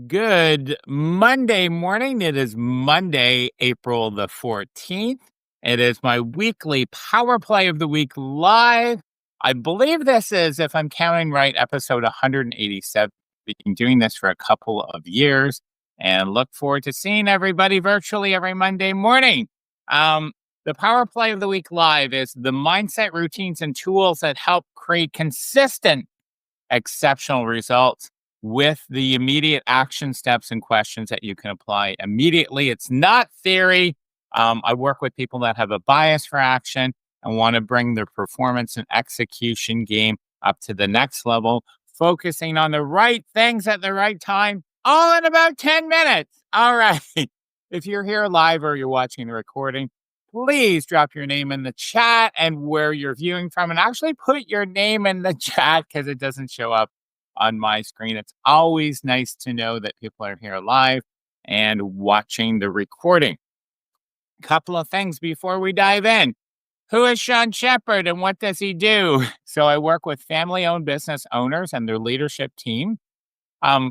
Good Monday morning. It is Monday, April the 14th. It is my weekly Power Play of the Week live. I believe this is, if I'm counting right, episode 187. We've been doing this for a couple of years and look forward to seeing everybody virtually every Monday morning. Um, the Power Play of the Week live is the mindset routines and tools that help create consistent exceptional results with the immediate action steps and questions that you can apply immediately. It's not theory. I work with people that have a bias for action and want to bring their performance and execution game up to the next level, focusing on the right things at the right time, all in about 10 minutes. All right. If you're here live or you're watching the recording, please drop your name in the chat and where you're viewing from, and actually put your name in the chat because it doesn't show up on my screen. It's always nice to know that people are here live and watching the recording. Couple of things before we dive in. Who is Sean Shepard and what does he do? So I work with family-owned business owners and their leadership team.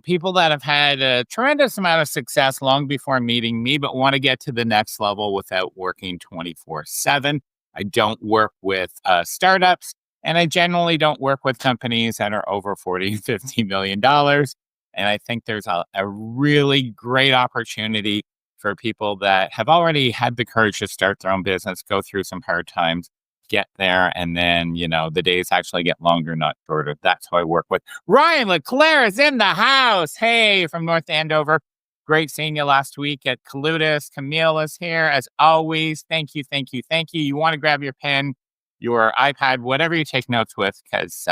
People that have had a tremendous amount of success long before meeting me, but want to get to the next level without working 24/7. I don't work with startups, and I generally don't work with companies that are over 40, $50 million. And I think there's a really great opportunity for people that have already had the courage to start their own business, go through some hard times, get there, and then, the days actually get longer, not shorter. That's how I work with Ryan LeClaire is in the house. Hey, from North Andover. Great seeing you last week at Calutis. Camille is here as always. Thank you, thank you, thank you. You want to grab your pen, your iPad, whatever you take notes with, because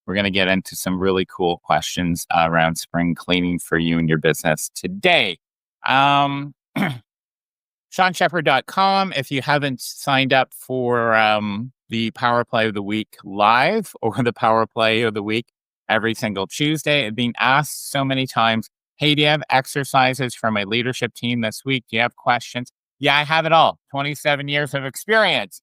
we're going to get into some really cool questions around spring cleaning for you and your business today. SeanShepard.com. If you haven't signed up for the Power Play of the Week live or the Power Play of the Week every single Tuesday, it's being asked so many times, hey, do you have exercises for my leadership team this week? Do you have questions? Yeah, I have it all. 27 years of experience.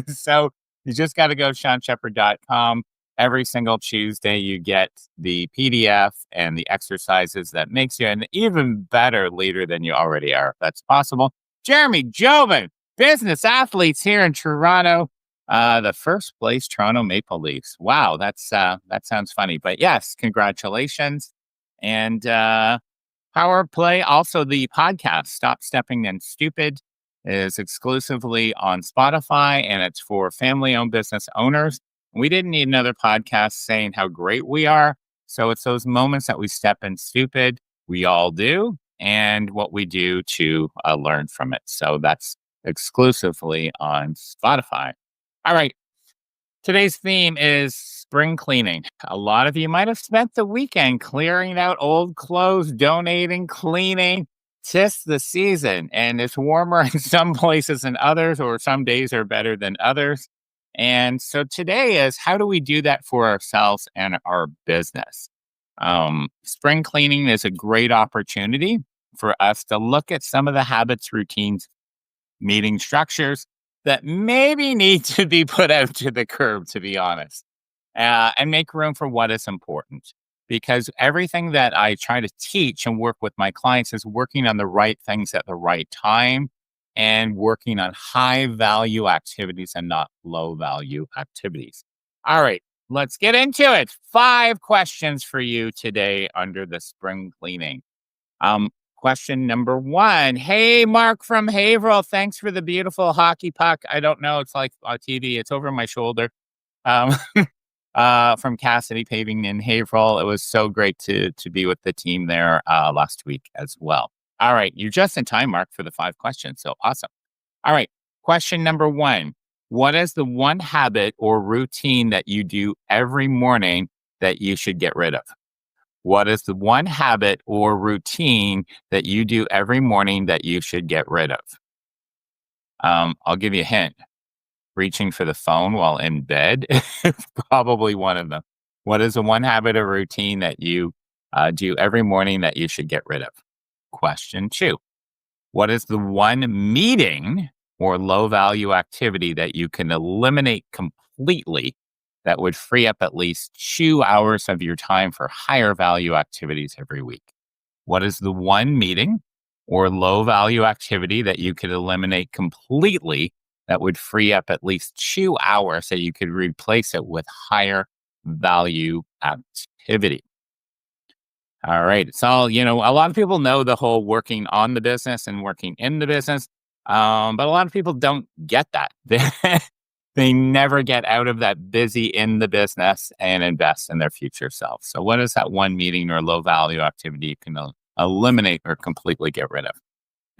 So you just got to go SeanShepard.com. Every single Tuesday, you get the PDF and the exercises that makes you an even better leader than you already are. If that's possible. Jeremy Jobin, business athletes here in Toronto, the first place Toronto Maple Leafs. Wow, that sounds funny, but yes, congratulations. And Power Play, also the podcast, Stop Stepping and Stupid, is exclusively on Spotify, and it's for family-owned business owners. We didn't need another podcast saying how great we are. So it's those moments that we step in stupid. We all do. And what we do to learn from it. So that's exclusively on Spotify. All right. Today's theme is spring cleaning. A lot of you might have spent the weekend clearing out old clothes, donating, cleaning. 'Tis the season, and it's warmer in some places than others, or some days are better than others. And so today is, how do we do that for ourselves and our business? Spring cleaning is a great opportunity for us to look at some of the habits, routines, meeting structures that maybe need to be put out to the curb, to be honest, and make room for what is important. Because everything that I try to teach and work with my clients is working on the right things at the right time and working on high value activities and not low value activities. All right, let's get into it. 5 questions for you today under the spring cleaning. Question number 1. Hey, Mark from Haverhill. Thanks for the beautiful hockey puck. I don't know. It's like on TV. It's over my shoulder. Um, from Cassidy Paving in Haverhill. It was so great to be with the team there last week as well. All right. You're just in time, Mark, for the 5 questions. So awesome. All right. Question number 1. What is the one habit or routine that you do every morning that you should get rid of? What is the one habit or routine that you do every morning that you should get rid of? I'll give you a hint. Reaching for the phone while in bed is probably one of them. What is the one habit or routine that you do every morning that you should get rid of? Question 2. What is the one meeting or low value activity that you can eliminate completely that would free up at least 2 hours of your time for higher value activities every week? What is the one meeting or low value activity that you could eliminate completely that would free up at least 2 hours that you could replace it with higher value activity? All right. So, a lot of people know the whole working on the business and working in the business. But a lot of people don't get that. They never get out of that busy in the business and invest in their future self. So, what is that one meeting or low value activity you can eliminate or completely get rid of?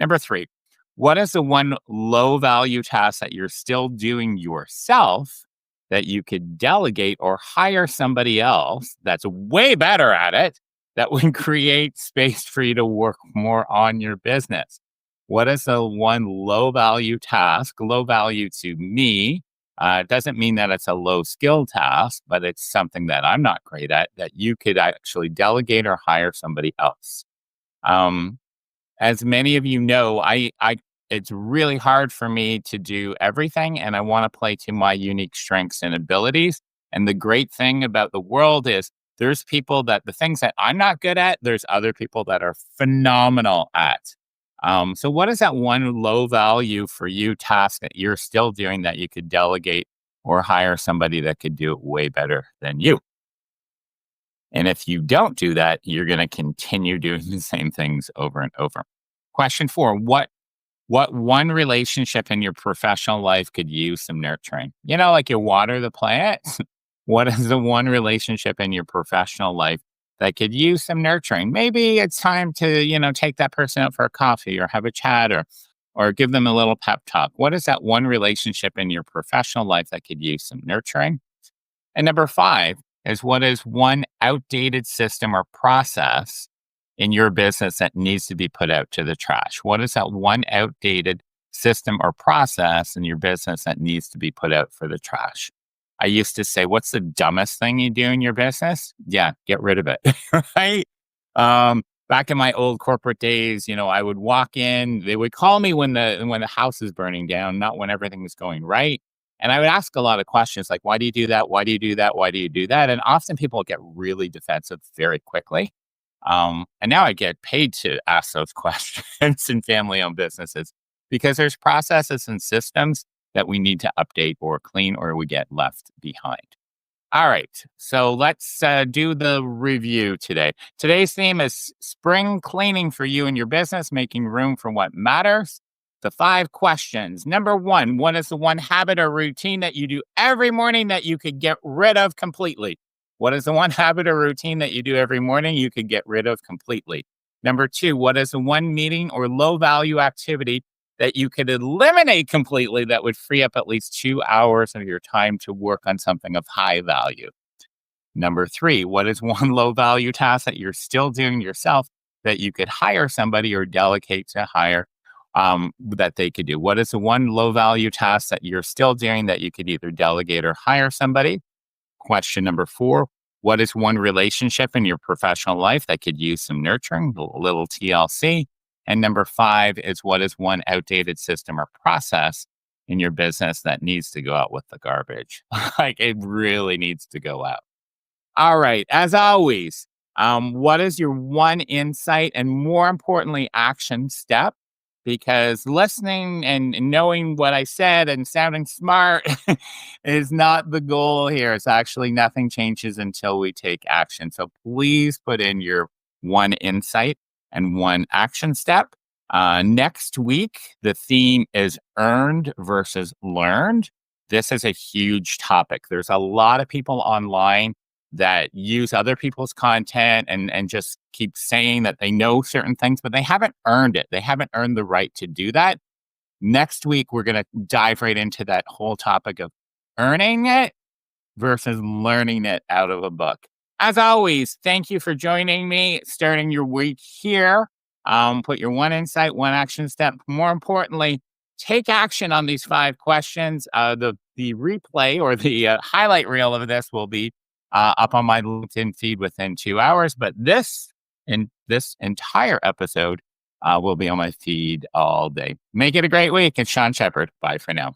Number three, what is the one low value task that you're still doing yourself that you could delegate or hire somebody else that's way better at it that would create space for you to work more on your business? What is the one low value task? Low value to me it doesn't mean that it's a low skill task, but it's something that I'm not great at that you could actually delegate or hire somebody else. Um, as many of you know, I it's really hard for me to do everything, and I want to play to my unique strengths and abilities. And the great thing about the world is there's people that the things that I'm not good at, there's other people that are phenomenal at. So what is that one low value for you task that you're still doing that you could delegate or hire somebody that could do it way better than you? And if you don't do that, you're going to continue doing the same things over and over. Question four, what one relationship in your professional life could use some nurturing? Like you water the plant. What is the one relationship in your professional life that could use some nurturing? Maybe it's time to, take that person out for a coffee or have a chat or give them a little pep talk. What is that one relationship in your professional life that could use some nurturing? And number five is what is one outdated system or process in your business that needs to be put out to the trash? What is that one outdated system or process in your business that needs to be put out for the trash? I used to say, what's the dumbest thing you do in your business? Yeah, get rid of it. Right? Back in my old corporate days, I would walk in, they would call me when the house is burning down, not when everything was going right. And I would ask a lot of questions like, why do you do that? Why do you do that? Why do you do that? And often people get really defensive very quickly. And now I get paid to ask those questions in family-owned businesses because there's processes and systems that we need to update or clean or we get left behind. All right, so let's do the review today. Today's theme is spring cleaning for you and your business, making room for what matters. The 5 questions. Number 1, what is the one habit or routine that you do every morning that you could get rid of completely? What is the one habit or routine that you do every morning you could get rid of completely? Number 2, what is the one meeting or low value activity that you could eliminate completely that would free up at least 2 hours of your time to work on something of high value? Number 3, what is one low value task that you're still doing yourself that you could hire somebody or delegate to hire that they could do? What is the one low value task that you're still doing that you could either delegate or hire somebody? Question number 4, what is one relationship in your professional life that could use some nurturing, a little TLC? And number 5 is what is one outdated system or process in your business that needs to go out with the garbage? Like it really needs to go out. All right. As always, what is your one insight and more importantly, action step? Because listening and knowing what I said and sounding smart is not the goal here. It's actually nothing changes until we take action. So please put in your one insight and one action step. Next week, the theme is earned versus learned. This is a huge topic. There's a lot of people online that use other people's content and just keep saying that they know certain things, but they haven't earned it. They haven't earned the right to do that. Next week, we're going to dive right into that whole topic of earning it versus learning it out of a book. As always, thank you for joining me, starting your week here. Put your one insight, one action step. More importantly, take action on these 5 questions. The replay or the highlight reel of this will be up on my LinkedIn feed within 2 hours. But this entire episode will be on my feed all day. Make it a great week. It's Sean Shepard. Bye for now.